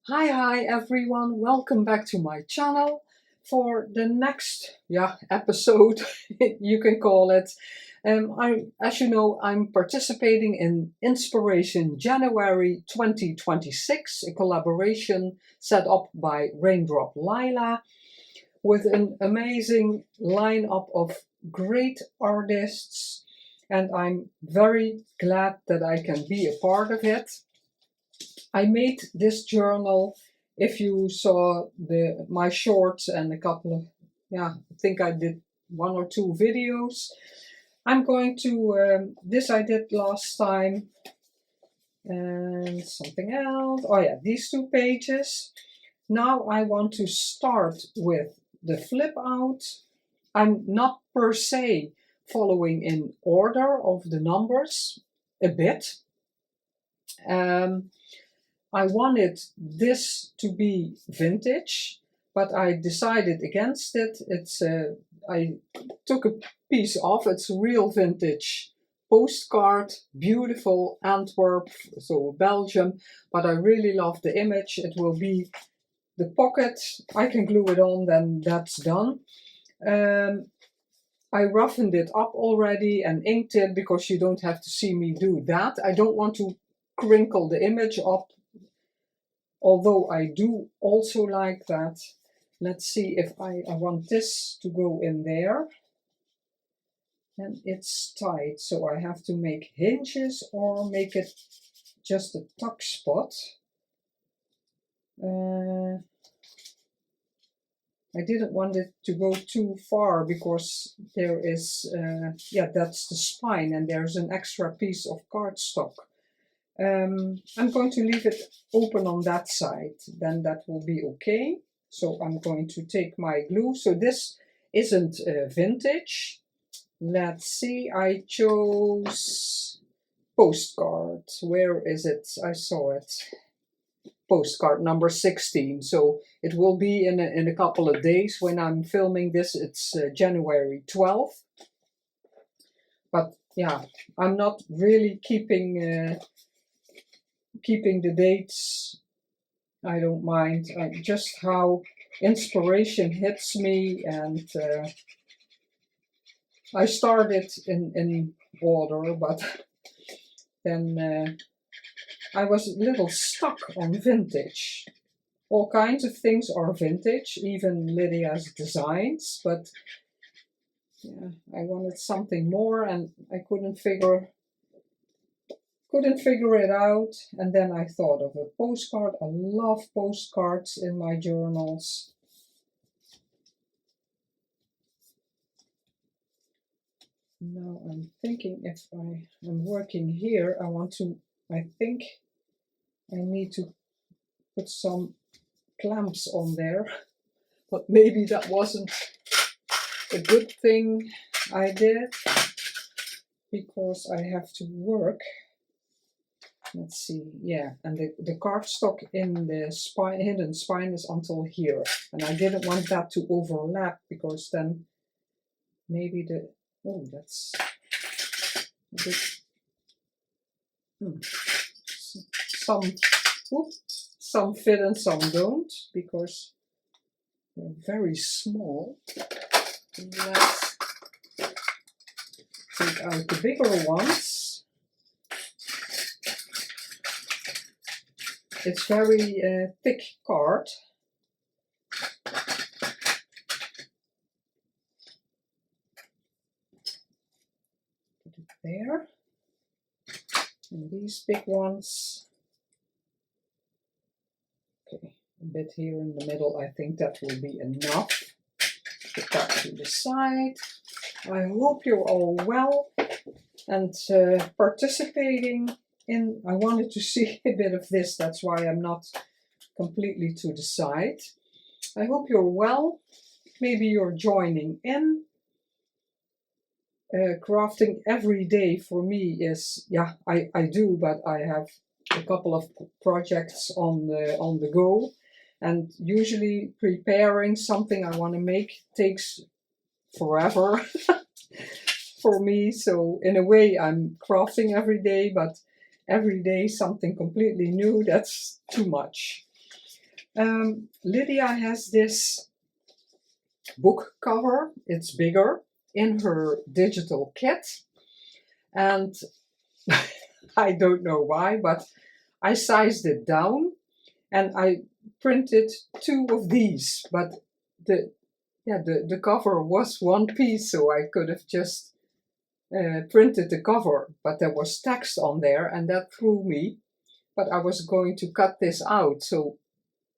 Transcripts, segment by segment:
Hi everyone, welcome back to my channel for the next episode, you can call it. As you know, I'm participating in Inspiration January 2026, a collaboration set up by Raindrop Lila with an amazing lineup of great artists, and I'm very glad that I can be a part of it. I made this journal, if you saw my shorts and a couple of, I think I did 1 or 2 videos. I'm going to, this I did last time, and something else. Oh yeah, these 2 pages. Now I want to start with the flip out. I'm not per se following in order of the numbers, a bit. I wanted this to be vintage, but I decided against it. I took a piece off. It's real vintage postcard, beautiful Antwerp, so Belgium, but I really love the image. It will be the pocket. I can glue it on, then that's done. I roughened it up already and inked it because you don't have to see me do that. I don't want to crinkle the image up, although I do also like that. Let's see if I want this to go in there. And it's tight, so I have to make hinges or make it just a tuck spot. I didn't want it to go too far because there is, that's the spine and there's an extra piece of cardstock. I'm going to leave it open on that side, then that will be okay. So I'm going to take my glue. So this isn't vintage. Let's see, I chose Postcard. Where is it? I saw it. Postcard number 16. So it will be in a couple of days when I'm filming this. It's January 12th. But yeah, I'm not really keeping the dates. I don't mind. Just how inspiration hits me, and I started in order, but then I was a little stuck on vintage. All kinds of things are vintage, even Lydia's designs, but yeah, I wanted something more and I couldn't figure it out. And then I thought of a postcard. I love postcards in my journals. Now I'm thinking, if I am working here, I think I need to put some clamps on there, but maybe that wasn't a good thing I did, because I have to work. Let's see, yeah, and the cardstock in the hidden spine is until here, and I didn't want that to overlap, because then maybe that's a bit, some fit and some don't, because they're very small. Let's take out the bigger ones. It's very thick card. Put it there. And these big ones. Okay, a bit here in the middle. I think that will be enough. Put that to the side. I hope you're all well and participating in. I wanted to see a bit of this, that's why I'm not completely to the side. I hope you're well. Maybe you're joining in. Crafting every day for me is, I do, but I have a couple of projects on the go, and usually preparing something I want to make takes forever for me. So in a way I'm crafting every day, but every day something completely new, that's too much. Lydia has this book cover, it's bigger, in her digital kit, and I don't know why, but I sized it down and I printed 2 of these, but the cover was one piece, so I could have just printed the cover, but there was text on there and that threw me. But I was going to cut this out, so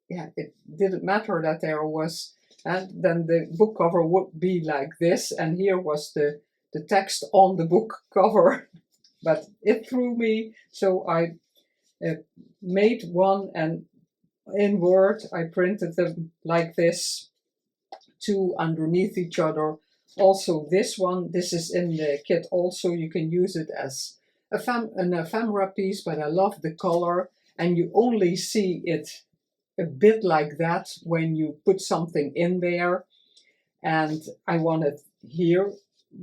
yeah, it didn't matter that there was, and then the book cover would be like this, and here was the text on the book cover. But it threw me, so I made one, and in Word I printed them like this, 2 underneath each other. Also this one, this is in the kit also, you can use it as an ephemera piece, but I love the color, and you only see it a bit like that when you put something in there, and I wanted here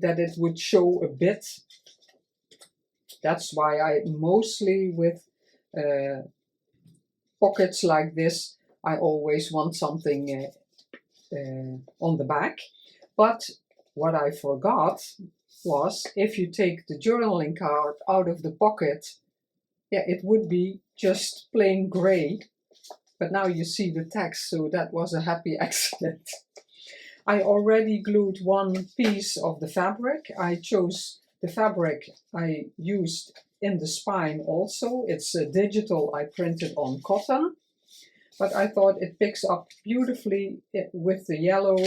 that it would show a bit. That's why I mostly with pockets like this, I always want something on the back. But what I forgot was, if you take the journaling card out of the pocket, yeah, it would be just plain gray. But now you see the text, so that was a happy accident. I already glued one piece of the fabric. I chose the fabric I used in the spine also. It's digital, I printed on cotton. But I thought it picks up beautifully with the yellow,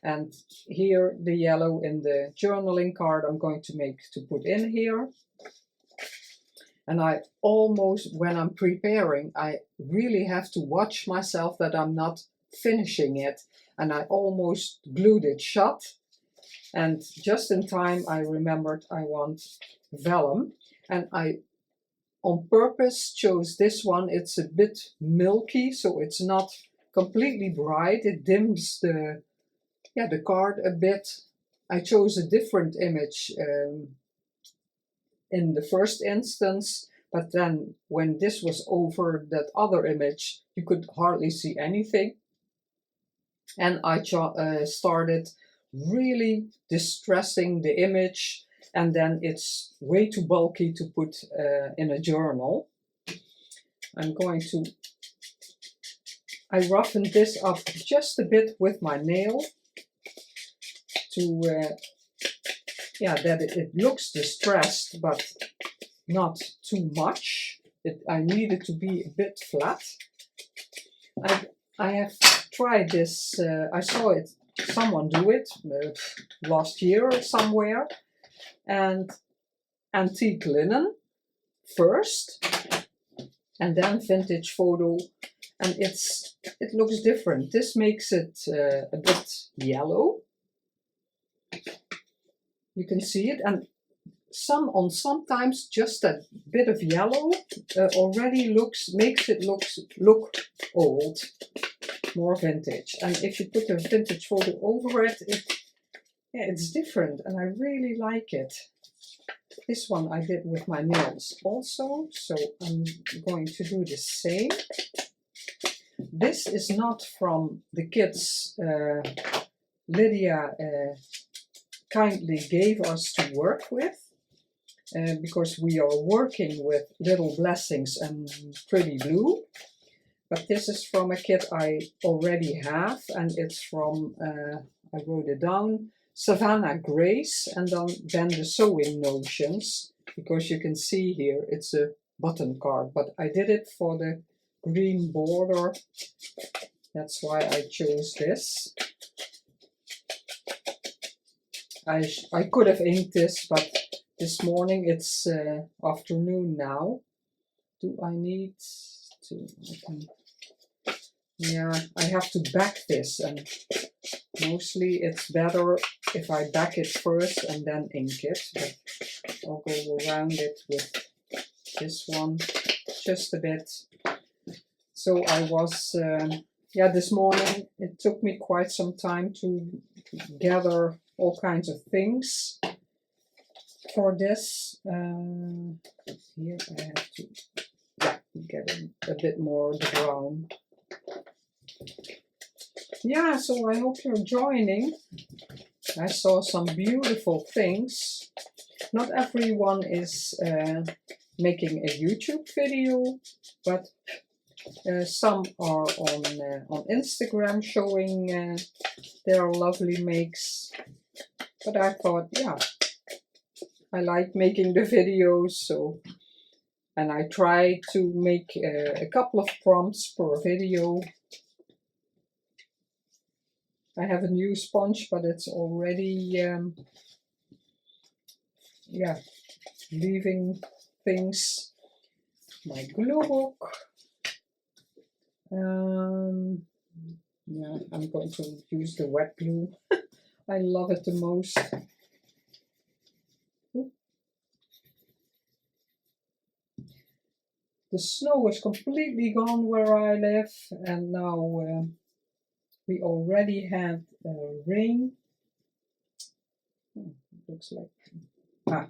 and here the yellow in the journaling card I'm going to put in here. And I almost, when I'm preparing, I really have to watch myself that I'm not finishing it. And I almost glued it shut. And just in time I remembered I want vellum. And I on purpose chose this one. It's a bit milky, so it's not completely bright. It dims the card a bit. I chose a different image in the first instance, but then when this was over that other image, you could hardly see anything. And I started really distressing the image, and then it's way too bulky to put in a journal. I roughened this up just a bit with my nail to, that it looks distressed, but not too much. I need it to be a bit flat. I have tried this, I saw someone do it last year somewhere. And antique linen first, and then vintage photo, and it looks different. This makes it a bit yellow. You can see it, and sometimes just that bit of yellow already makes it look old, more vintage. And if you put a vintage photo over it, it's different, and I really like it. This one I did with my nails also, so I'm going to do the same. This is not from the kits Lydia kindly gave us to work with, because we are working with Little Blessings and Pretty Blue. But this is from a kit I already have, and it's from, I wrote it down, Savannah Grace, and then the Sewing Notions, because you can see here it's a button card, but I did it for the green border. That's why I chose this. I could have inked this, but this morning it's afternoon now. Do I need to? Yeah, I have to back this, and mostly it's better if I back it first and then ink it. But I'll go around it with this one just a bit. So I was, this morning it took me quite some time to gather all kinds of things for this. Here I have to get a bit more of the brown. Yeah, so I hope you're joining. I saw some beautiful things. Not everyone is making a YouTube video, but some are on Instagram showing their lovely makes. But I thought, yeah, I like making the videos, so, and I try to make a couple of prompts per video. I have a new sponge, but it's already, yeah, leaving things. My glue book. Yeah, I'm going to use the wet glue. I love it the most. The snow is completely gone where I live, and now we already had rain. Looks like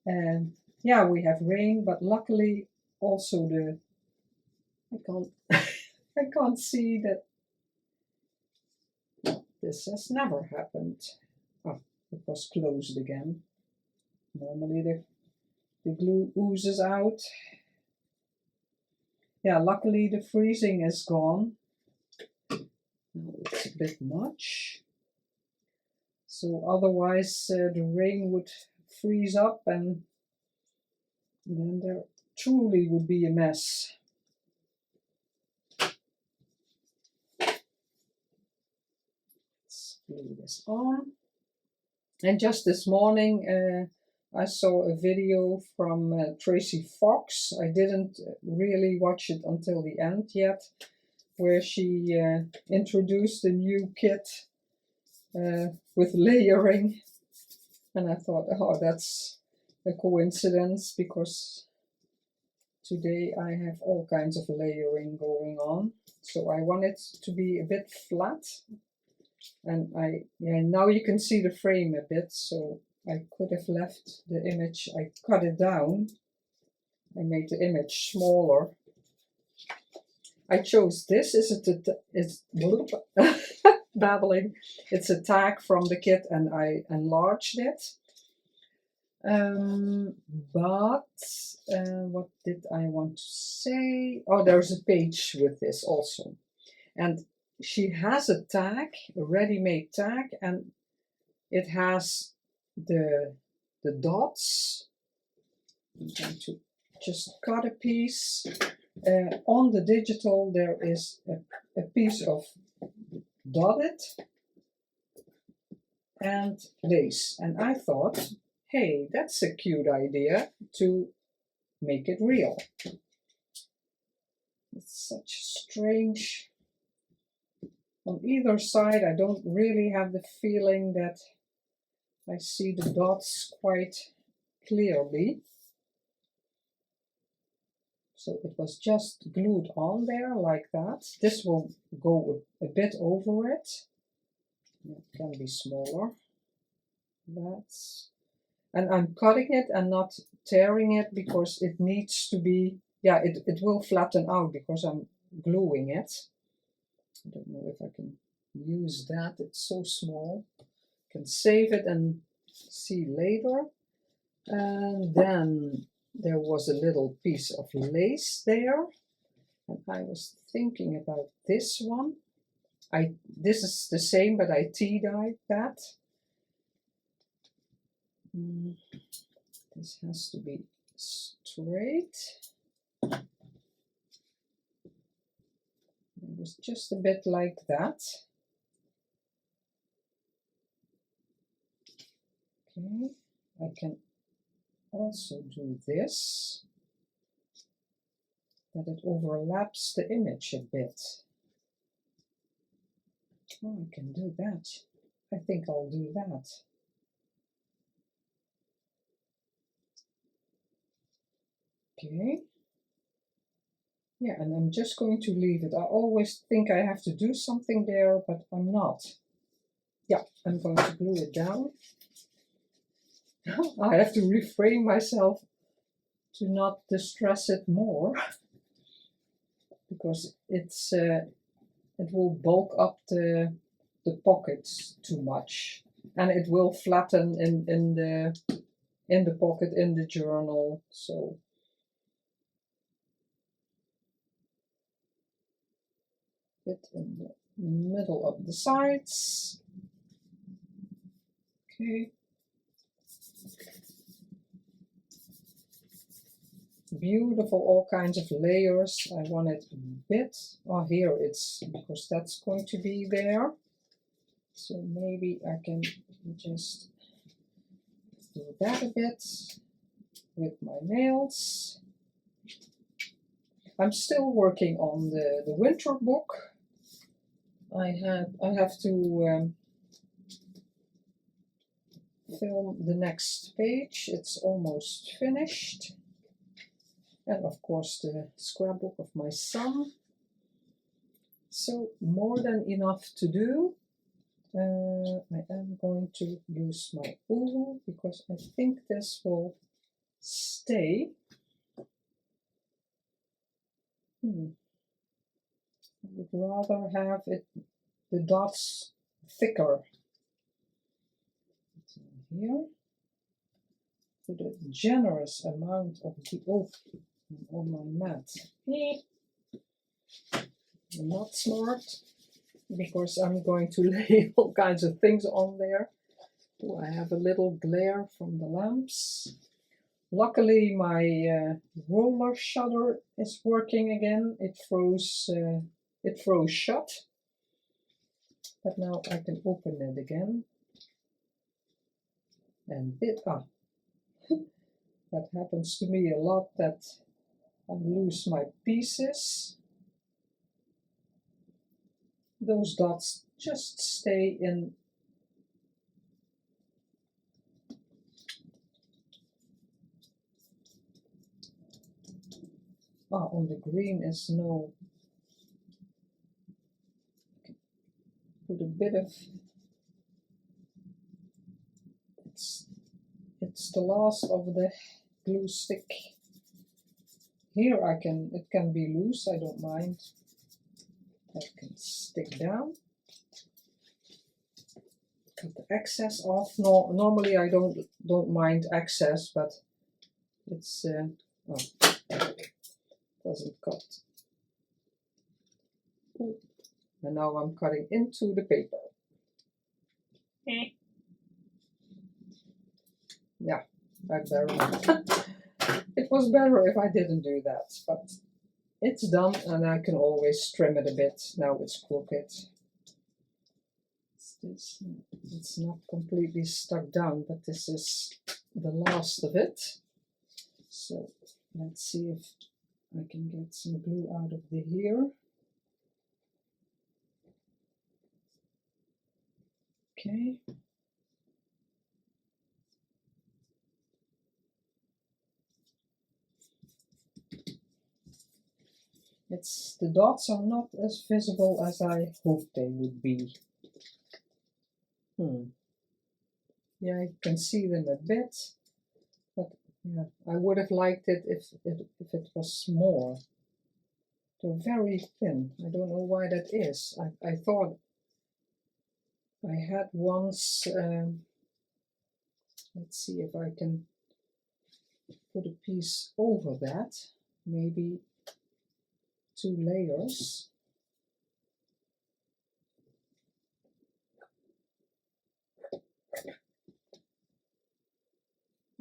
and yeah, we have rain, but luckily also I can't I can't see that this has never happened. Oh, it was closed again. Normally the glue oozes out. Yeah, luckily the freezing is gone. Now it's a bit much. So otherwise the rain would freeze up and then there truly would be a mess. Let's glue this on. And just this morning I saw a video from Tracy Fox. I didn't really watch it until the end yet, where she introduced a new kit with layering. And I thought, oh, that's a coincidence, because today I have all kinds of layering going on. So I want it to be a bit flat. And now you can see the frame a bit, so I could have left the image. I cut it down. I made the image smaller. I chose this. It's babbling. It's a tag from the kit, and I enlarged it. But what did I want to say? Oh, there's a page with this also, and she has a tag, a ready-made tag, and it has the dots. I'm going to just cut a piece. On the digital there is a piece of dotted and lace, and I thought, hey, that's a cute idea to make it real. It's such strange. On either side I don't really have the feeling that I see the dots quite clearly. So it was just glued on there like that. This will go a bit over it. It can be smaller. And I'm cutting it and not tearing it because it needs to be, yeah, it will flatten out because I'm gluing it. I don't know if I can use that. It's so small. I can save it and see later. And then there was a little piece of lace there, and I was thinking about this one. This is the same, but I tea-dyed that. This has to be straight. It was just a bit like that. Okay, I can also do this, that it overlaps the image a bit. Oh, I can do that. I think I'll do that. Okay. Yeah, and I'm just going to leave it. I always think I have to do something there, but I'm not. Yeah, I'm going to glue it down. I have to refrain myself to not distress it more, because it's it will bulk up the pockets too much, and it will flatten in the pocket in the journal. So bit in the middle of the sides. Okay. Beautiful, all kinds of layers. I want it a bit. Oh, here it's because that's going to be there. So maybe I can just do that a bit with my nails. I'm still working on the winter book. I have to film the next page. It's almost finished. And of course the scrapbook of my son. So more than enough to do. I am going to use my uhu because I think this will stay. I would rather have the dots thicker. Here, put a generous amount of the on my mat. Not smart, because I'm going to lay all kinds of things on there. Oh, I have a little glare from the lamps. Luckily, my roller shutter is working again. It froze shut, but now I can open it again. And that happens to me a lot, that I lose my pieces. Those dots just stay in. On the green is no. Put a bit of. It's the last of the glue stick. Here it can be loose. I don't mind. That can stick down. Cut the excess off. No, normally I don't mind excess, but it's doesn't cut. Ooh. And now I'm cutting into the paper. Yeah, that's better. It was better if I didn't do that, but it's done, and I can always trim it a bit. Now it's crooked. It's not completely stuck down, but this is the last of it. So let's see if I can get some glue out of the here. Okay. The dots are not as visible as I hoped they would be. Yeah, you can see them a bit, but yeah, I would have liked it if it was more. They're very thin. I don't know why that is. I thought I had once. Let's see if I can put a piece over that. Maybe 2 layers.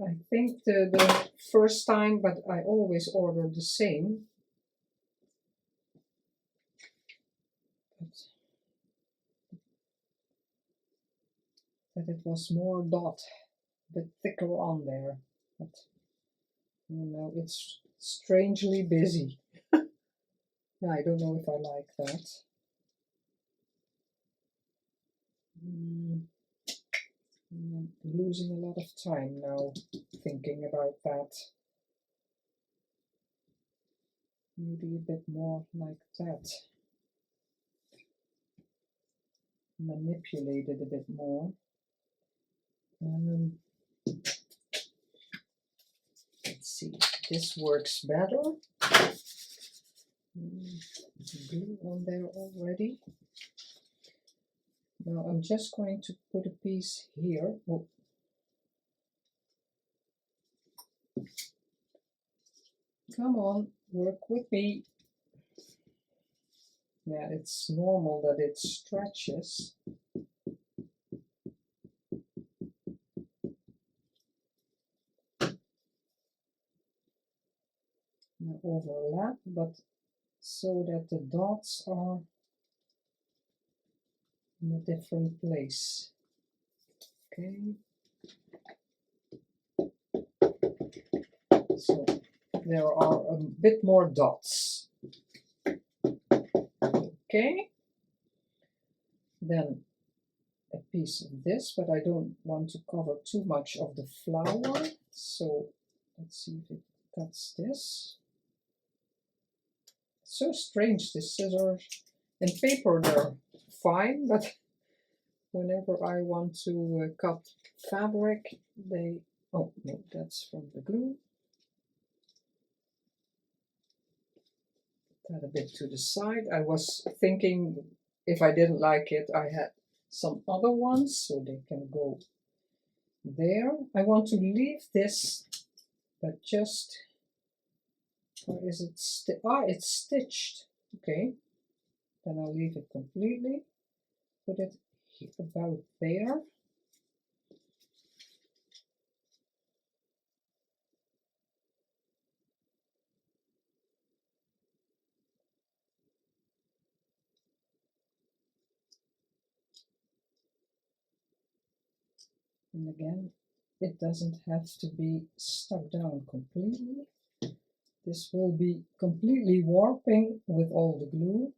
I think the first time, but I always order the same. That it was more dot, a bit thicker on there. But you know, it's strangely busy. Yeah, I don't know if I like that. I'm losing a lot of time now thinking about that. Maybe a bit more like that. Manipulate it a bit more. Let's see, this works better. glue on there already. Now I'm just going to put a piece here. Oh. Come on, work with me. Yeah, it's normal that it stretches. Now overlap, but so that the dots are in a different place. Okay. So there are a bit more dots. Okay. Then a piece of this, but I don't want to cover too much of the flower. So let's see if it cuts this. So strange, the scissors. In paper they're fine, but whenever I want to cut fabric, they... Oh, no, that's from the glue. Put that a bit to the side. I was thinking if I didn't like it, I had some other ones, so they can go there. I want to leave this, but just... Or is it... it's stitched. Okay. Then I'll leave it completely. Put it about there. And again, it doesn't have to be stuck down completely. This will be completely warping with all the glue.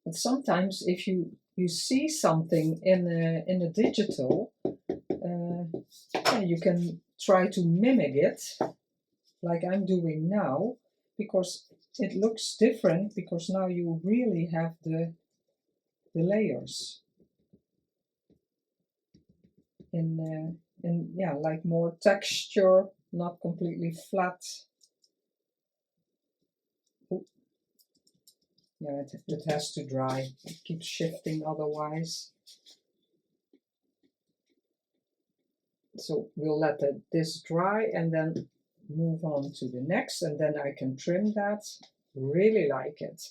But sometimes if you see something in a digital, yeah, you can try to mimic it, like I'm doing now, because it looks different, because now you really have the layers in yeah, like more texture, not completely flat. Ooh. Yeah, it has to dry. It keeps shifting otherwise. So we'll let this dry and then move on to the next, and then I can trim that. Really like it.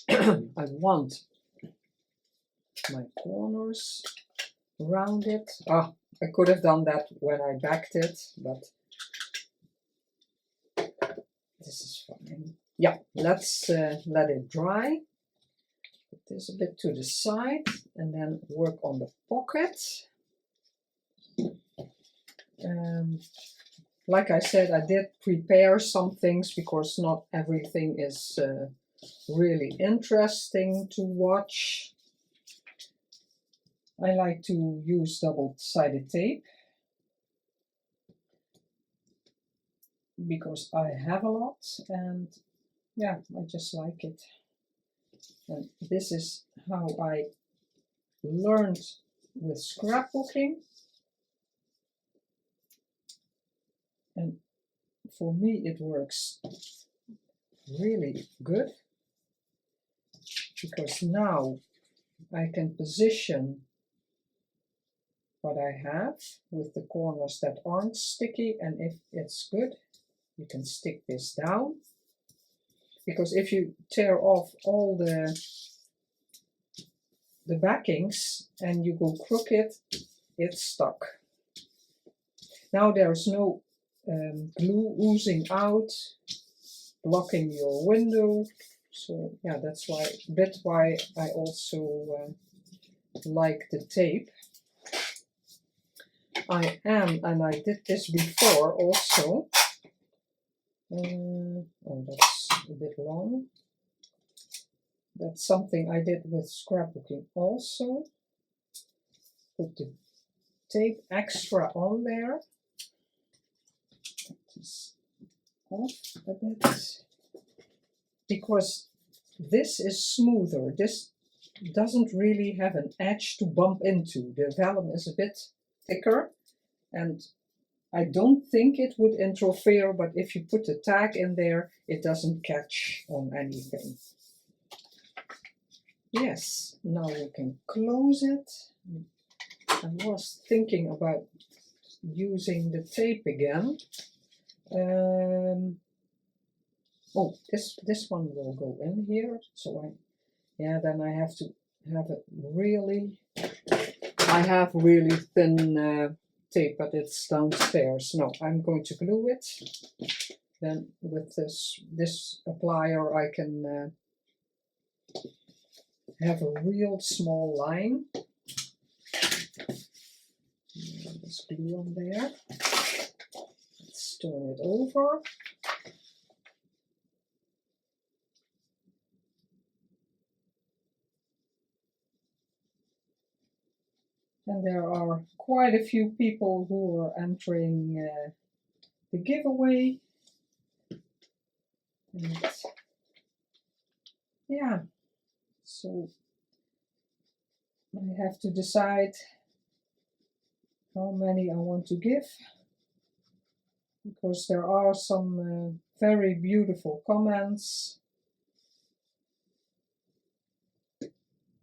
I want my corners rounded. Ah, I could have done that when I backed it, but this is fine. Yeah, let's let it dry. Put this a bit to the side and then work on the pocket. Like I said, I did prepare some things because not everything is really interesting to watch. I like to use double-sided tape because I have a lot, and yeah, I just like it. And this is how I learned with scrapbooking. And for me, it works really good because now I can position what I have with the corners that aren't sticky, and if it's good, you can stick this down. Because if you tear off all the backings and you go crooked, it's stuck. Now there's no glue oozing out, blocking your window. So yeah, that's why I also like the tape. And I did this before also. Oh, that's a bit long. That's something I did with scrapbooking also. Put the tape extra on there. Put this off a bit. Because this is smoother. This doesn't really have an edge to bump into. The vellum is a bit thicker, and I don't think it would interfere, but if you put the tag in there, it doesn't catch on anything. Yes, now we can close it. I was thinking about using the tape again. Oh, this one will go in here, so then I have to have it really, I have really thin tape, but it's downstairs. No, I'm going to glue it. Then with this applier I can have a real small line. There's glue on there. Let's turn it over. And there are quite a few people who are entering the giveaway. And yeah, so I have to decide how many I want to give, because there are some very beautiful comments.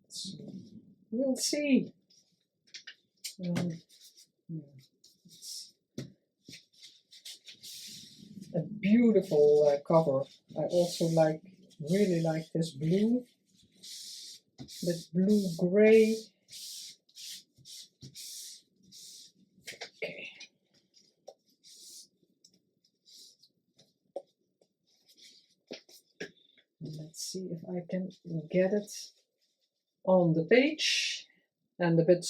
So we'll see. Yeah, it's a beautiful cover. I also really like this blue, this blue-gray. Okay. Let's see if I can get it on the page and a bit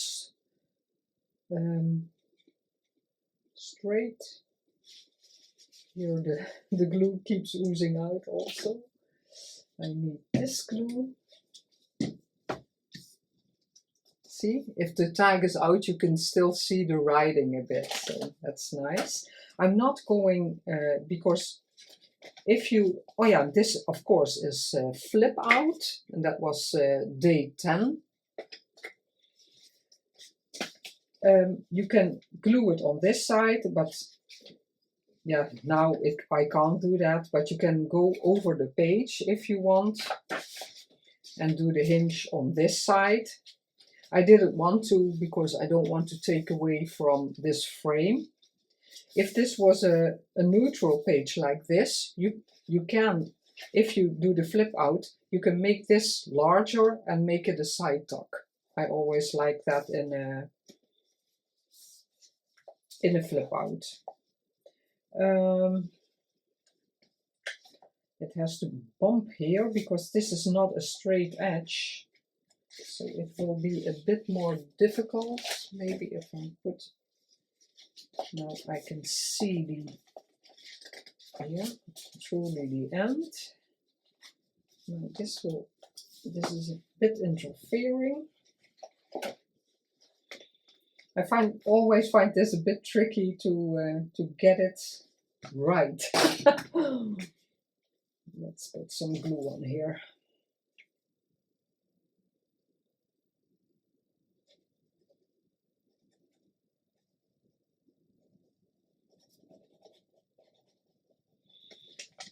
straight. Here the glue keeps oozing out also. I need this glue. See, if the tag is out, you can still see the writing a bit, so that's nice. I'm not going, because if you, oh yeah, this of course is flip out, and that was day 10. You can glue it on this side, but yeah, now I can't do that, but you can go over the page if you want and do the hinge on this side. I didn't want to because I don't want to take away from this frame. If this was a neutral page like this, you can, if you do the flip out, you can make this larger and make it a side tuck. I always like that in a flip out. It has to bump here because this is not a straight edge, so it will be a bit more difficult. Maybe if I put, now I can see truly the end. Now this is a bit interfering. I always find this a bit tricky to get it right. Let's put some glue on here.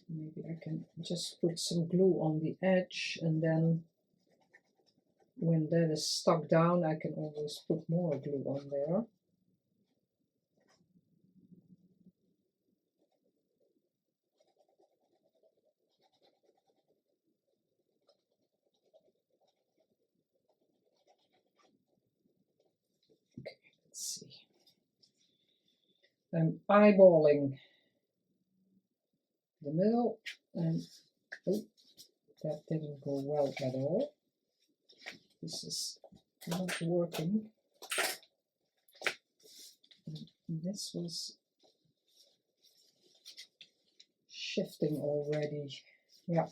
Maybe I can just put some glue on the edge, and then when that is stuck down, I can always put more glue on there. Okay, let's see. I'm eyeballing the middle, and oh, that didn't go well at all. This is not working. And this was shifting already. Yeah.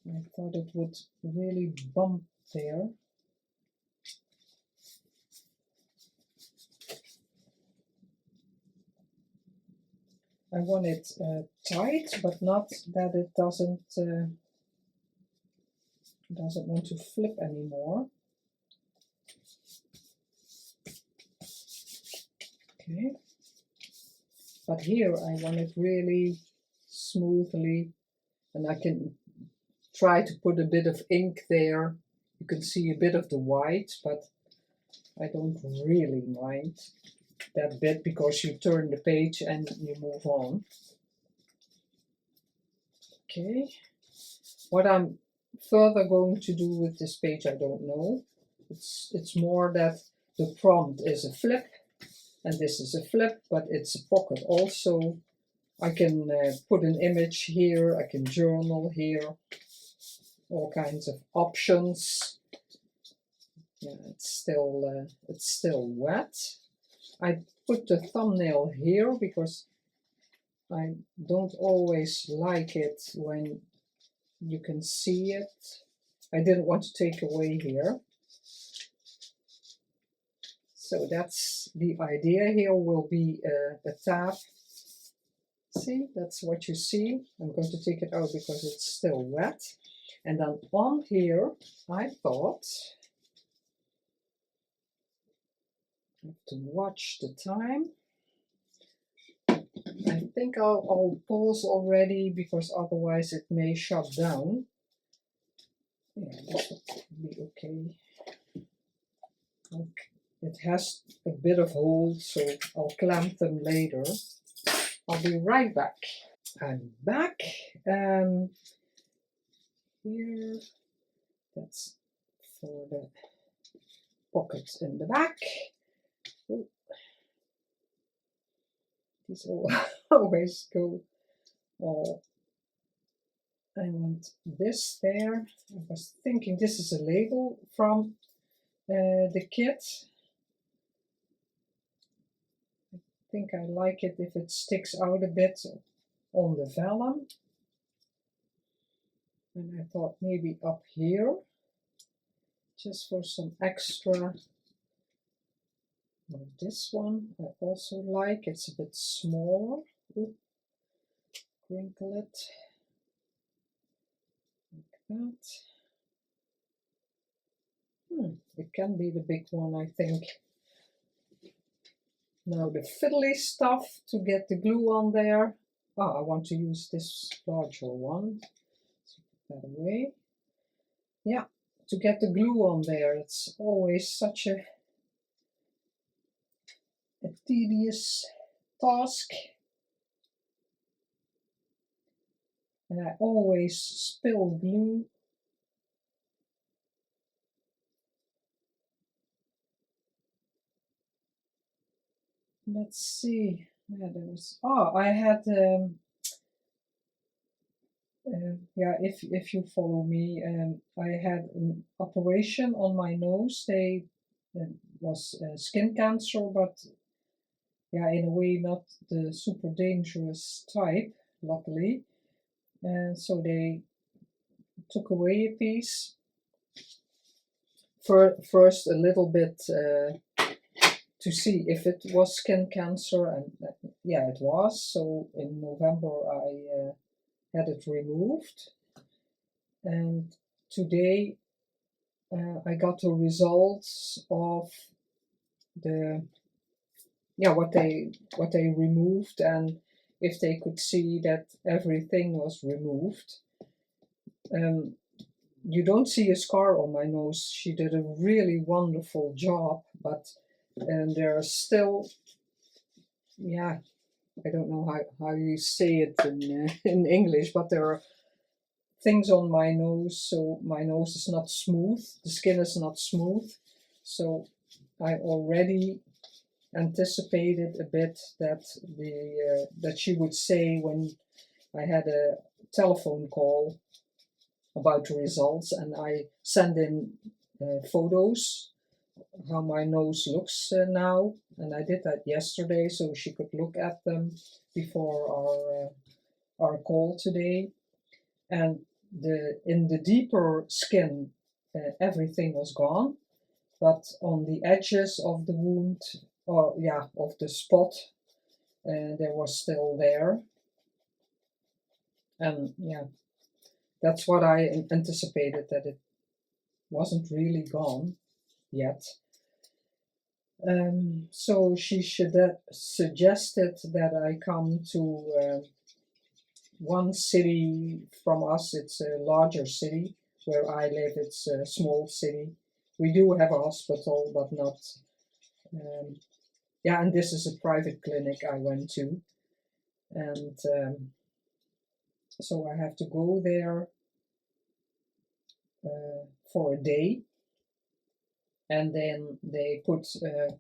I thought it would really bump there. I want it tight, but not that it doesn't It doesn't want to flip anymore. Okay. But here I want it really smoothly, and I can try to put a bit of ink there. You can see a bit of the white, but I don't really mind that bit because you turn the page and you move on. Okay. What I'm further going to do with this page, I don't know. It's more that the prompt is a flip, and this is a flip, but it's a pocket also. I can put an image here, I can journal here, all kinds of options. Yeah, it's still wet. I put the thumbnail here because I don't always like it when you can see it. I didn't want to take away here. So that's the idea. Here will be a tab. See, that's what you see. I'm going to take it out because it's still wet. And then on here, I thought, I have to watch the time. I think I'll pause already because otherwise it may shut down. Yeah, this will be okay. It has a bit of hold, so I'll clamp them later. I'll be right back. I'm back. Here, that's for the pockets in the back. Ooh. These always go. I want this there. I was thinking this is a label from the kit. I think I like it if it sticks out a bit on the vellum. And I thought maybe up here, just for some extra. Well, this one I also like. It's a bit smaller. Ooh. Crinkle it like that. It can be the big one, I think. Now the fiddly stuff to get the glue on there. Oh, I want to use this larger one. So put that away. Yeah, to get the glue on there, it's always such a tedious task. And I always spill glue. Let's see. Yeah, there was. Oh, I had. Yeah, if you follow me, I had an operation on my nose. They was skin cancer, but yeah, in a way not the super dangerous type, luckily. So they took away a piece. First, a little bit to see if it was skin cancer, and yeah, it was. So in November, I had it removed, and today I got the results of the what they removed, and if they could see that everything was removed. You don't see a scar on my nose. She did a really wonderful job, but there are still, yeah, I don't know how you say it in English, but there are things on my nose, so my nose is not smooth, the skin is not smooth, so I already anticipated a bit that that she would say when I had a telephone call about the results, and I send in photos how my nose looks now, and I did that yesterday so she could look at them before our call today. And in the deeper skin everything was gone, but on the edges of the wound, or yeah, of the spot, there was still there. And yeah, that's what I anticipated, that wasn't really gone yet. So she suggested that I come to one city from us. It's a larger city. Where I live, it's a small city. We do have a hospital, but not. Yeah, and this is a private clinic I went to, and so I have to go there for a day, and then they put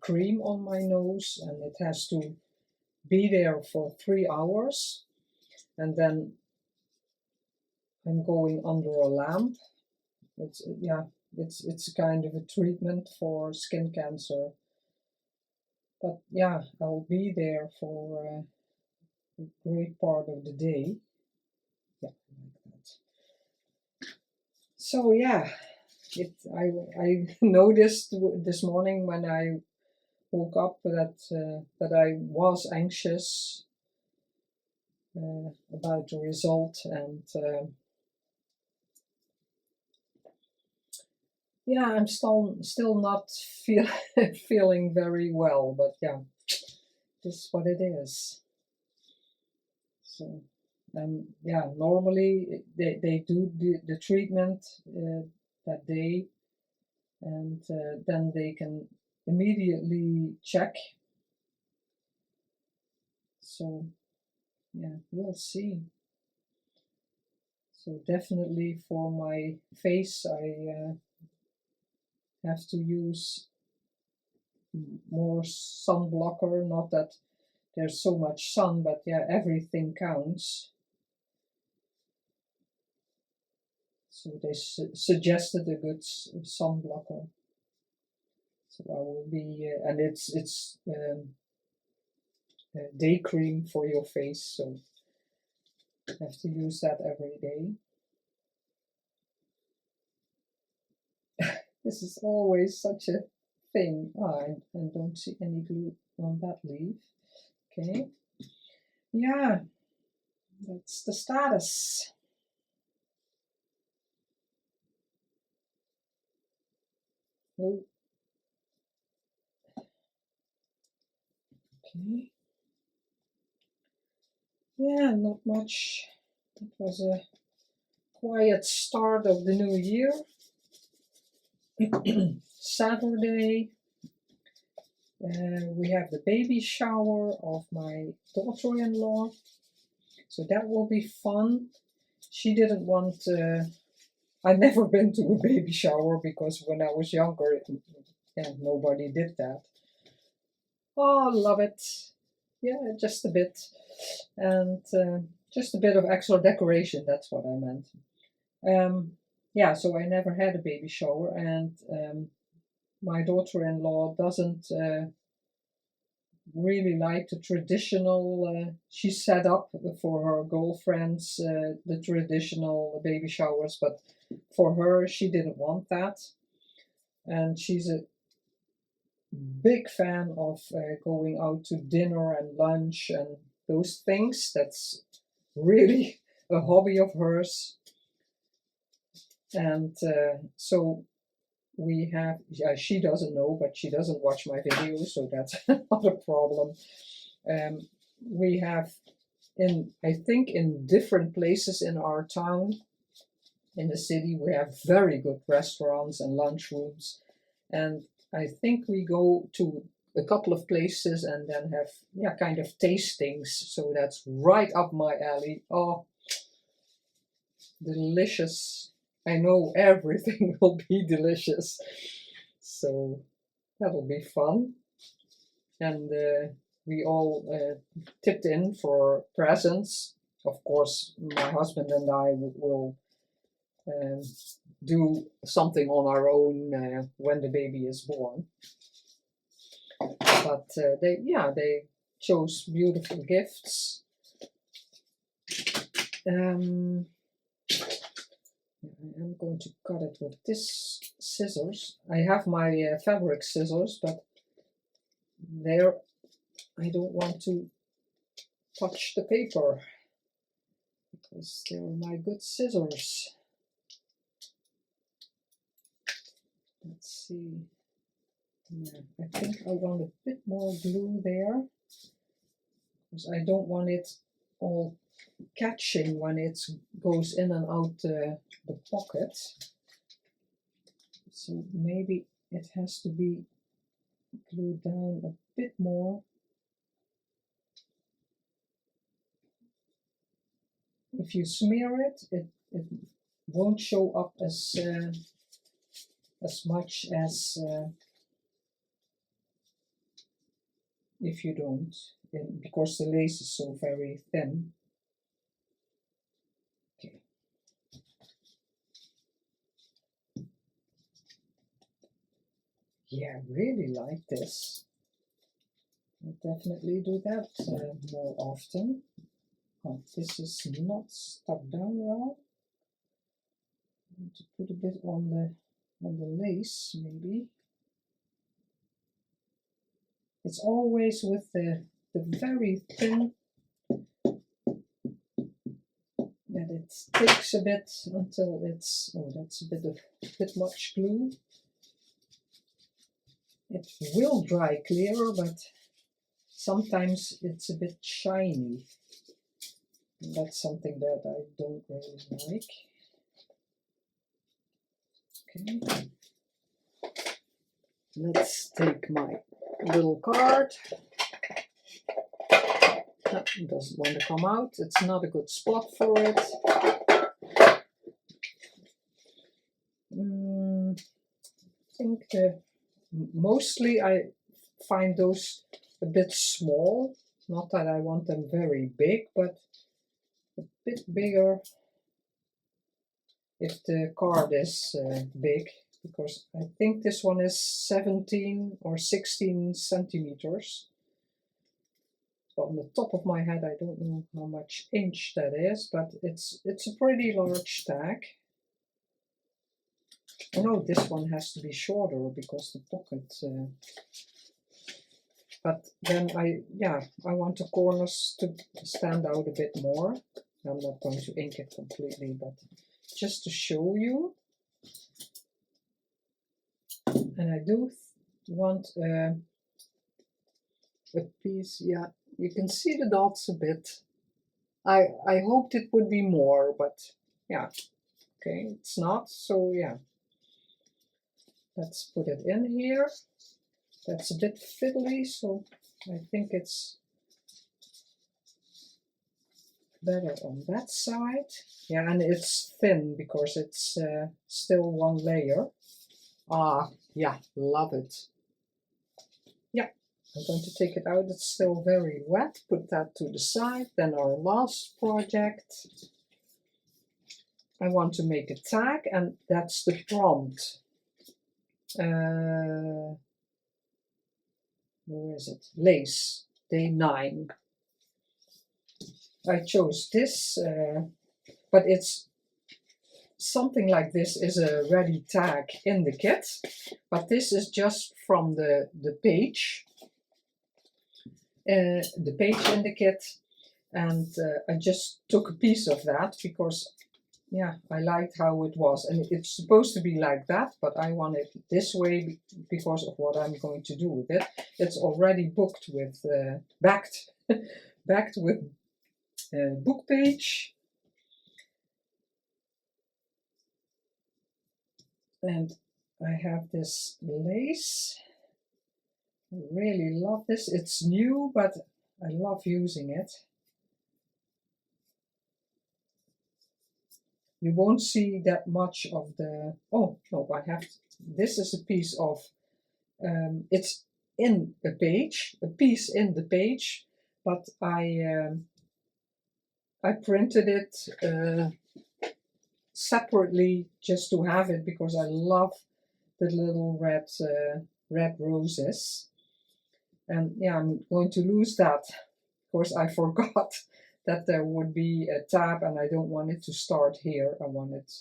cream on my nose, and it has to be there for 3 hours, and then I'm going under a lamp. It's it's kind of a treatment for skin cancer. But yeah, I'll be there for a great part of the day. Yeah, like that. So yeah, I noticed this morning when I woke up that I was anxious about the result, and yeah, I'm still not feeling very well, but yeah, this is what it is. So, yeah, normally they do the treatment that day, and then they can immediately check. So, yeah, we'll see. So definitely for my face, I have to use more sun blocker. Not that there's so much sun, but yeah, everything counts. So they suggested a good sun blocker. So I will be, and it's day cream for your face, so you have to use that every day. This is always such a thing. I don't see any glue on that leaf. Okay. Yeah, that's the status. Oh. Okay. Yeah, not much. It was a quiet start of the new year. Saturday, we have the baby shower of my daughter-in-law, so that will be fun. She didn't want. I've never been to a baby shower because when I was younger, yeah, nobody did that. Oh, love it. Yeah, just a bit, and just a bit of extra decoration. That's what I meant. Yeah, so I never had a baby shower, and my daughter-in-law doesn't really like the traditional. She set up for her girlfriends the traditional baby showers, but for her, she didn't want that, and she's a big fan of going out to dinner and lunch and those things. That's really a hobby of hers, and so we have, yeah, she doesn't know, but she doesn't watch my videos, so that's not a problem. We have I think in different places in our town, in the city, we have very good restaurants and lunchrooms, and I think we go to a couple of places and then have, yeah, kind of tastings, so that's right up my alley. Oh, delicious. I know everything will be delicious, so that'll be fun. And we all tipped in for presents. Of course, my husband and I will do something on our own when the baby is born. But they chose beautiful gifts. I'm going to cut it with this scissors. I have my fabric scissors, but there I don't want to touch the paper because they're my good scissors. Let's see. Yeah, I think I want a bit more glue there, because I don't want it all catching when it goes in and out the pocket. So maybe it has to be glued down a bit more. If you smear it, it won't show up as much as if you don't, because the lace is so very thin. Okay. Yeah, I really like this. I'll definitely do that more often. Oh, this is not stuck down well. I need to put a bit on the lace, maybe. It's always with the very thin that it takes a bit until it's, oh, that's a bit much glue. It will dry clearer, but sometimes it's a bit shiny. And that's something that I don't really like. Okay. Let's take my little card. No, it doesn't want to come out. It's not a good spot for it. I think mostly I find those a bit small. Not that I want them very big, but a bit bigger if the card is big, because I think this one is 17 or 16 centimeters. On the top of my head, I don't know how much inch that is, but it's a pretty large tag. Oh no, this one has to be shorter because the pocket. But then I want the corners to stand out a bit more. I'm not going to ink it completely, but just to show you. And I do want a piece. Yeah, you can see the dots a bit. I hoped it would be more, but yeah, okay, it's not. So yeah, let's put it in here. That's a bit fiddly, so I think it's better on that side. Yeah, and it's thin because it's still one layer. Ah, yeah, love it. Yeah, I'm going to take it out. It's still very wet. Put that to the side. Then our last project. I want to make a tag, and that's the prompt. Where is it? Lace, day 9. I chose this, but it's something like this is a ready tag in the kit, but this is just from the page in the kit, and I just took a piece of that because yeah, I liked how it was, and it's supposed to be like that, but I want it this way because of what I'm going to do with it. It's already booked with backed with book page, and I have this lace. I really love this. It's new, but I love using it. You won't see that much of the, oh no, I have, this is a piece of, it's in a page, a piece in the page, but I printed it separately just to have it because I love the little red roses. And yeah, I'm going to lose that. Of course, I forgot that there would be a tab, and I don't want it to start here. I want it,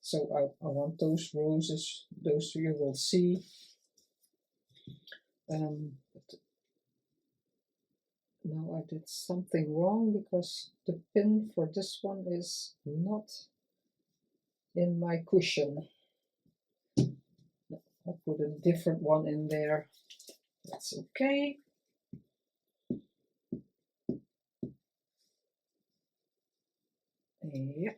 so I want those roses, those you will see. But now I did something wrong because the pin for this one is not in my cushion. I'll put a different one in there. That's okay. Yeah.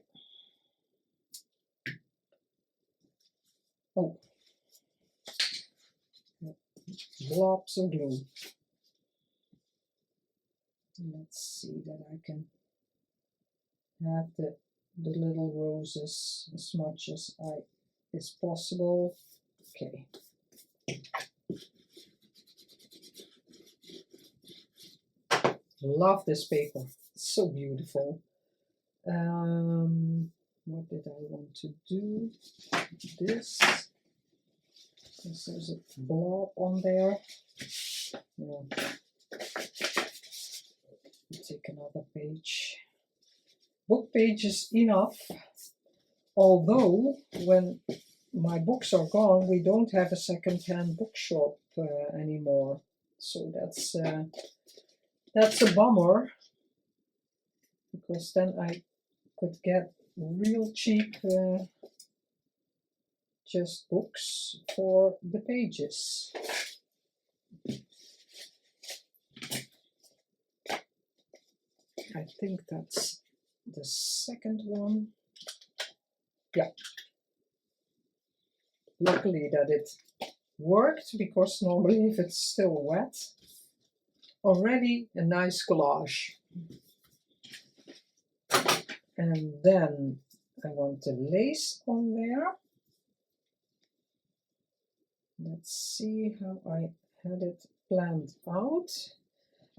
Oh. Blobs of glue. Let's see that I can have the little roses as much as is possible. Okay. Love this paper. It's so beautiful. What did I want to do? This. Because there's a blob on there. Yeah. Take another page. Book page is enough. Although when my books are gone, we don't have a second-hand bookshop anymore. So that's a bummer, because then I could get real cheap just books for the pages. I think that's the second one. Yeah. Luckily that it worked, because normally if it's still wet, already a nice collage. And then I want the lace on there. Let's see how I had it planned out.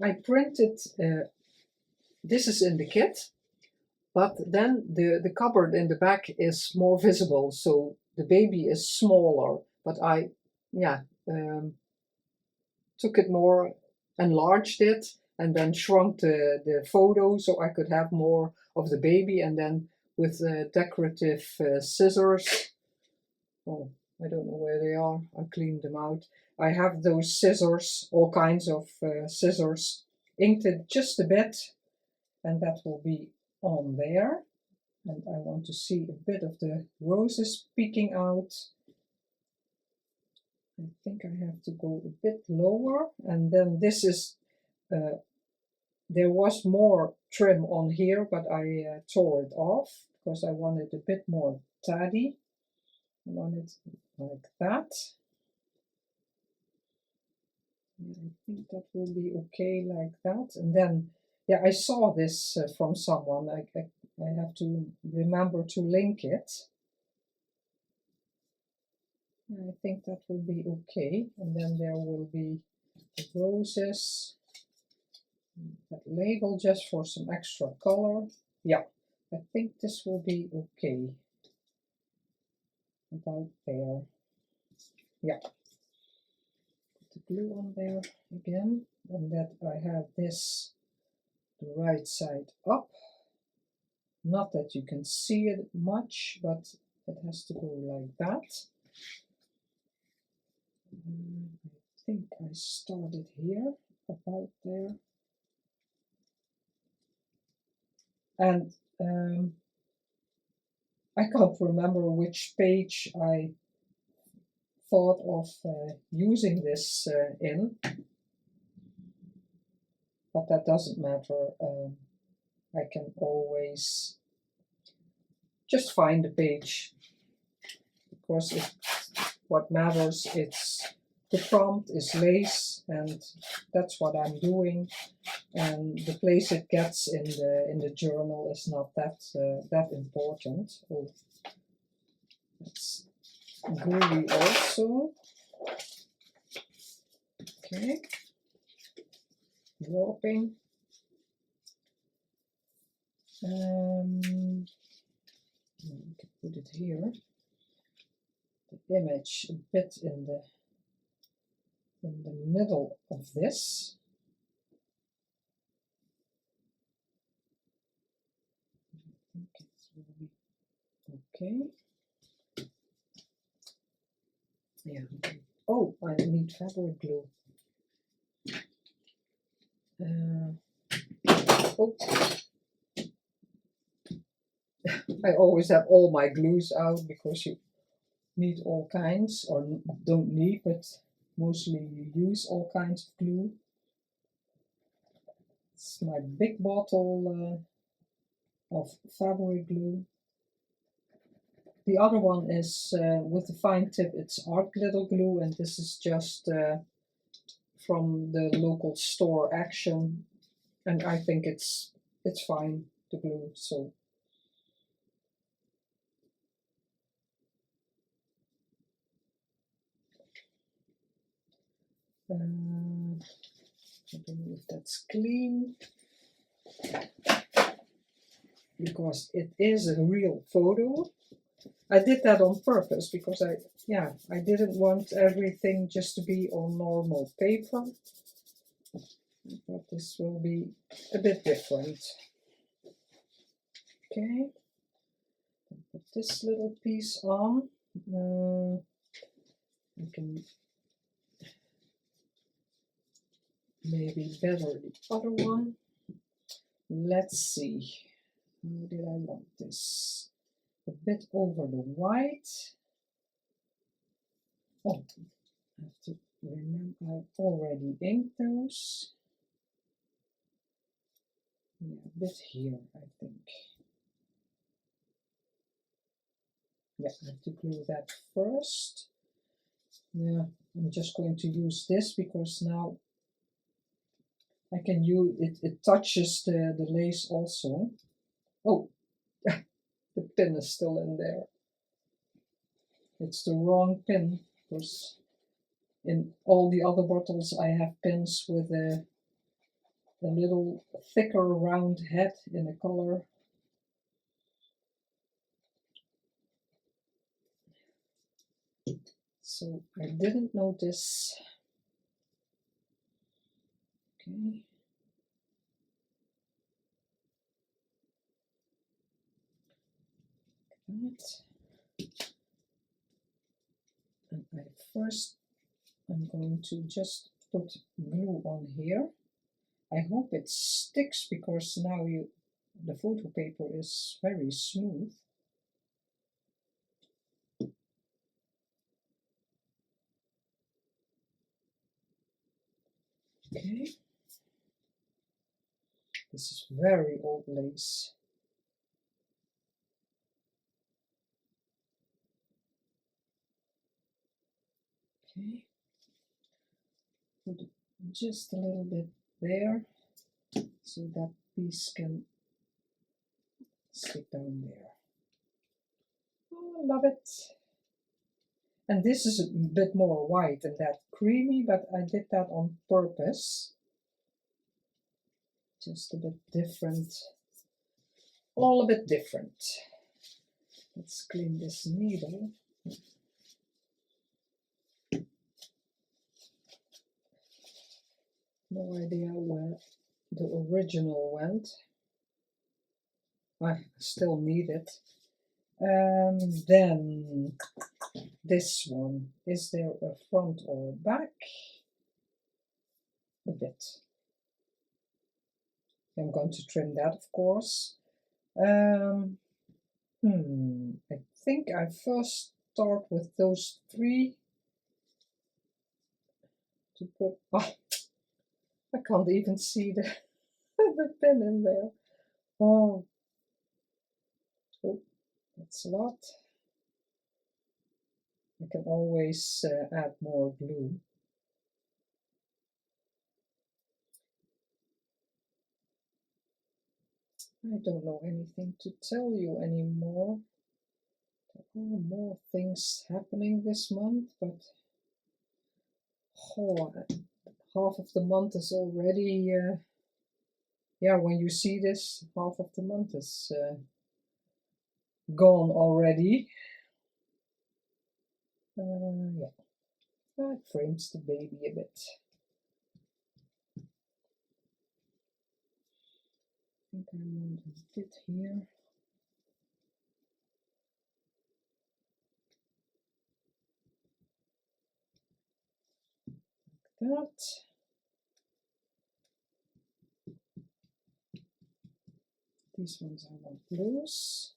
I printed, this is in the kit, but then the cupboard in the back is more visible, so the baby is smaller, but I took it more, enlarged it, and then shrunk the photo so I could have more of the baby, and then with decorative scissors, oh, I don't know where they are, I cleaned them out. I have those scissors, all kinds of scissors, inked it just a bit, and that will be on there. And I want to see a bit of the roses peeking out. I think I have to go a bit lower, and then this is, there was more trim on here, but I tore it off because I wanted a bit more tidy. I want it like that. Yeah, I think that will be okay like that. And then, yeah, I saw this from someone. I have to remember to link it. I think that will be okay. And then there will be the roses. That label just for some extra color. Yeah, I think this will be okay. About there. Yeah. Put the glue on there again. And that I have this the right side up. Not that you can see it much, but it has to go like that. I think I started here, about there. And I can't remember which page I thought of using this in, but that doesn't matter. I can always just find the page, because what matters, it's the prompt is lace, and that's what I'm doing. And the place it gets in the journal is not that important. Oh, that's gooey also. Okay, warping. I can put it here. The image a bit in the middle of this. I think it's really okay. Yeah. Oh, I need fabric glue. Oh. I always have all my glues out, because need all kinds, or don't need, but mostly you use all kinds of glue. It's my big bottle of fabric glue. The other one is with the fine tip, it's art glitter glue, and this is just from the local store Action, and I think it's fine, the glue. So I don't know if that's clean, because it is a real photo. I did that on purpose because I didn't want everything just to be on normal paper, but this will be a bit different. Okay, put this little piece on. I can maybe better the other one. Let's see. How did I want this? A bit over the white. Oh, I have to remember I already inked those. Yeah, a bit here, I think. Yeah, I have to glue that first. Yeah, I'm just going to use this because now I can use it. It touches the lace also. Oh, the pin is still in there. It's the wrong pin, because in all the other bottles I have pins with a little thicker round head in a color. So I didn't notice. Okay. That. And I'm going to just put glue on here. I hope it sticks, because now the photo paper is very smooth. Okay. This is very old lace. Okay. Put it just a little bit there, so that piece can stick down there. Oh, I love it. And this is a bit more white than that creamy, but I did that on purpose. Just a bit different. All a bit different. Let's clean this needle. No idea where the original went. I still need it. Then this one. Is there a front or a back? A bit. I'm going to trim that, of course. I think I first start with those three to put. Oh, I can't even see the the pin in there. Oh, that's a lot. I can always add more glue. I don't know anything to tell you anymore. There are more things happening this month, but half of the month is already, when you see this, half of the month is gone already. Yeah, that frames the baby a bit. I think I want a bit here. Like that. These ones I want loose.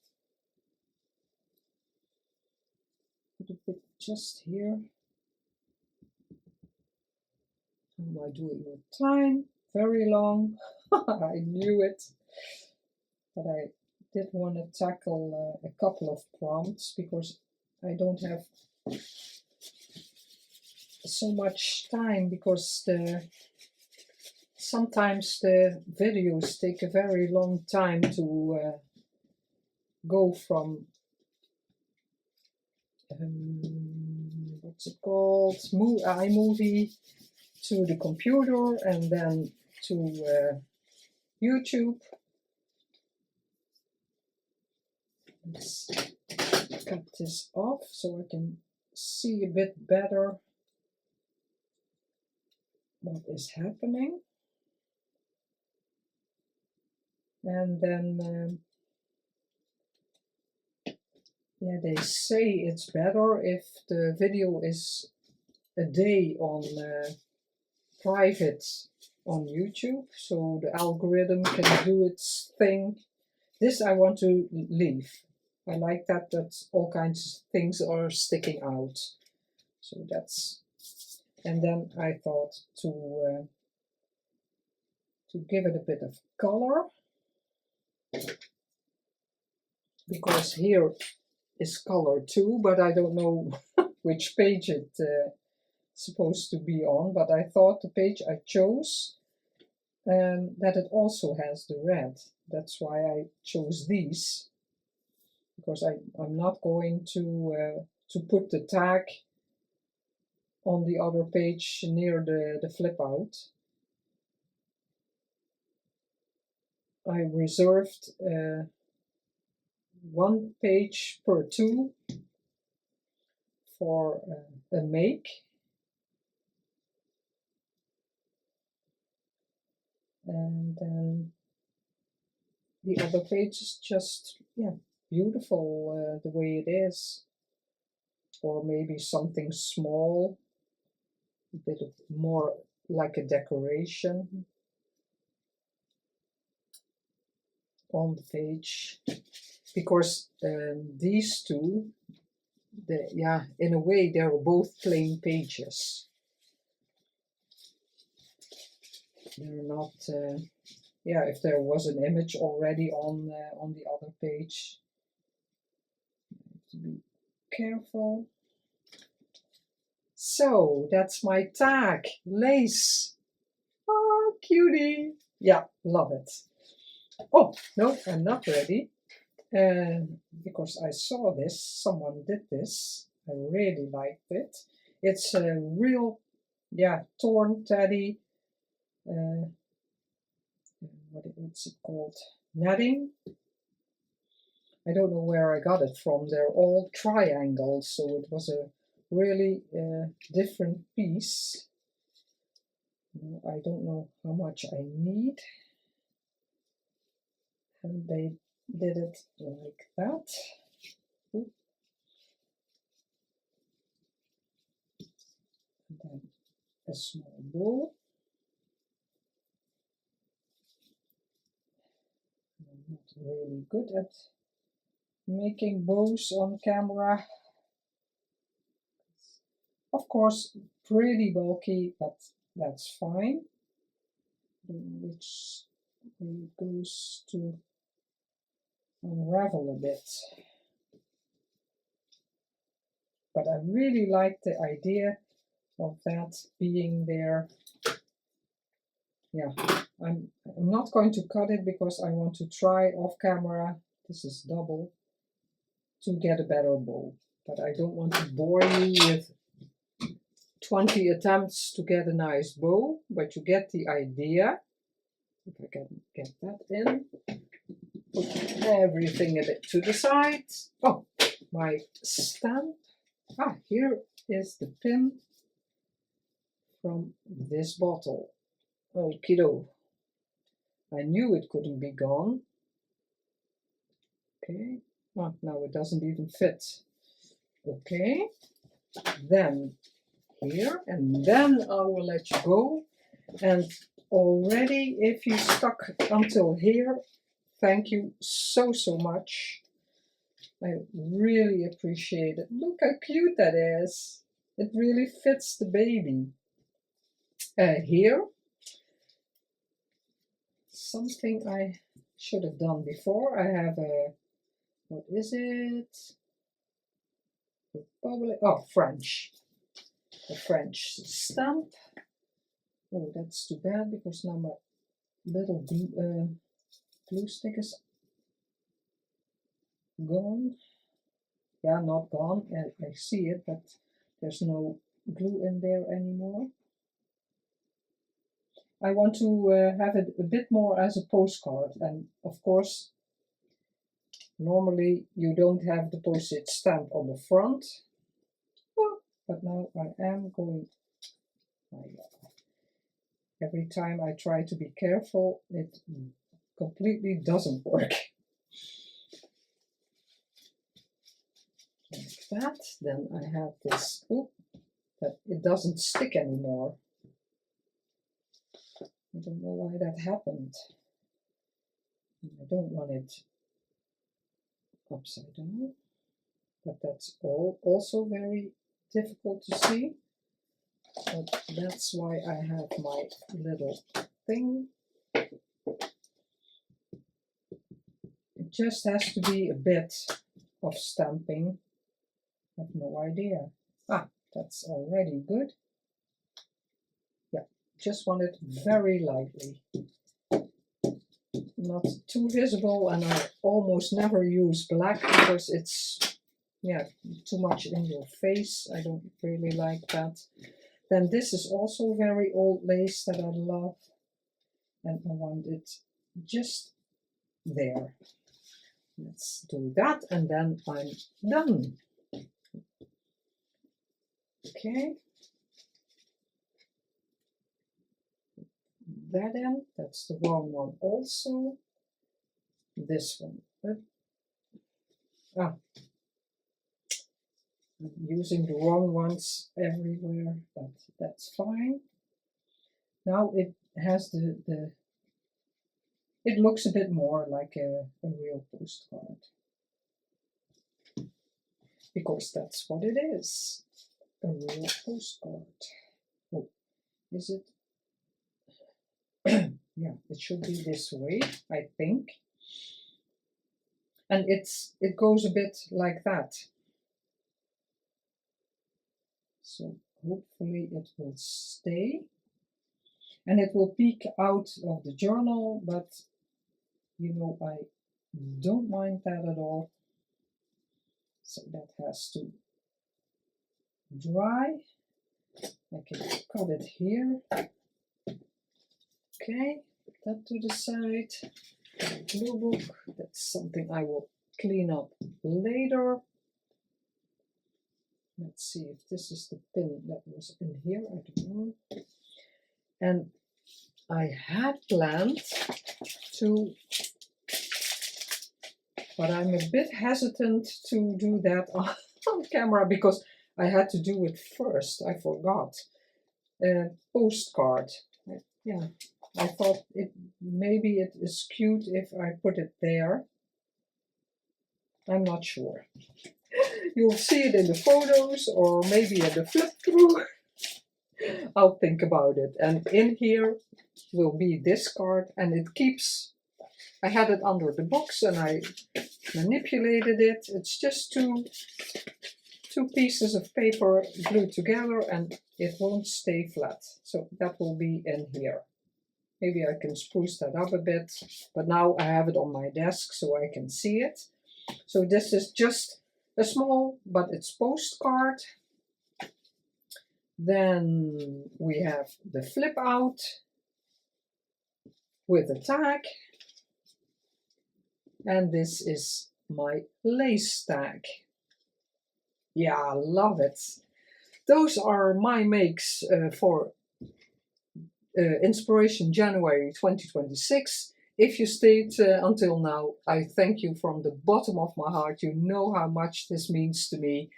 Put little bit just here. How I do it with time, very long. I knew it, but I did want to tackle a couple of prompts because I don't have so much time, because sometimes the videos take a very long time to go from what's it called, iMovie to the computer and then to YouTube. Let's cut this off so I can see a bit better what is happening. And then yeah, they say it's better if the video is a day on private on YouTube, so the algorithm can do its thing. This I want to leave. I like that all kinds of things are sticking out. So that's, and then I thought to give it a bit of color, because here is color too, but I don't know which page it's supposed to be on, but I thought the page I chose that it also has the red. That's why I chose these, because I'm not going to put the tag on the other page near the flip out. I reserved one page per two for a make. And then the other page is just, yeah, beautiful the way it is. Or maybe something small, a bit of more like a decoration on the page. Because these two, yeah, in a way they're both plain pages. They're not, yeah, if there was an image already on the other page, I have to be careful. So that's my tag, lace. Oh, cutie. Yeah, love it. Oh, no, I'm not ready. Because I saw this, someone did this. I really liked it. It's a real, yeah, torn teddy. What's it called? Netting. I don't know where I got it from. They're all triangles, so it was a really different piece. I don't know how much I need. And they did it like that. Ooh. And then a small bow. I'm not really good at making bows on camera. Of course, pretty bulky, but that's fine. Which way it goes to unravel a bit. But I really like the idea of that being there. Yeah, I'm not going to cut it because I want to try off camera, this is double, to get a better bow. But I don't want to bore you with 20 attempts to get a nice bow, but you get the idea. If I can get that in, put everything a bit to the side. Oh, my stamp. Ah, here is the pin from this bottle. Okido. I knew it couldn't be gone. Okay. Oh, now it doesn't even fit. Okay. Then here, and then I will let you go. And already, if you stuck until here, thank you so much. I really appreciate it. Look how cute that is. It really fits the baby. Here, something I should have done before. I have a, what is it? Republic, oh, French. A French stamp. Oh, that's too bad because now my little glue stick is gone. Yeah, not gone. I see it, but there's no glue in there anymore. I want to have it a bit more as a postcard, and of course normally you don't have the postage stamp on the front, but now I am going, every time I try to be careful, it completely doesn't work. Like that. Then I have this, but it doesn't stick anymore. I don't know why that happened. I don't want it upside down, but that's also very difficult to see. But that's why I have my little thing. It just has to be a bit of stamping. I have no idea. Ah, that's already good. Yeah, just want it very lightly. Not too visible, and I almost never use black because it's, yeah, too much in your face. I don't really like that. Then this is also very old lace that I love, and I want it just there. Let's do that, and then I'm done. Okay. That end, that's the wrong one also. This one. I'm using the wrong ones everywhere, but that's fine. Now it has it looks a bit more like a real postcard. Because that's what it is. A real postcard. Oh, is it? Yeah, it should be this way, I think. And it goes a bit like that. So hopefully it will stay. And it will peek out of the journal, but you know, I don't mind that at all. So that has to dry. I can cut it here. Okay, put that to the side. Glue book, that's something I will clean up later. Let's see if this is the pin that was in here, I don't know. And I had planned to, but I'm a bit hesitant to do that on camera because I had to do it first. I forgot. Postcard. Yeah, I thought maybe it is cute if I put it there. I'm not sure. You'll see it in the photos or maybe in the flip through. I'll think about it. And in here will be this card, and it keeps, I had it under the box and I manipulated it. It's just two pieces of paper glued together and it won't stay flat. So that will be in here. Maybe I can spruce that up a bit, but now I have it on my desk so I can see it. So this is just a small, but it's postcard. Then we have the flip out with a tag. And this is my lace tag. Yeah, I love it. Those are my makes for Inspiration January 2026. If you stayed until now, I thank you from the bottom of my heart. You know how much this means to me.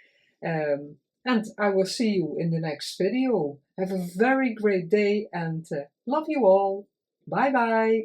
And I will see you in the next video. Have a very great day and love you all. Bye bye.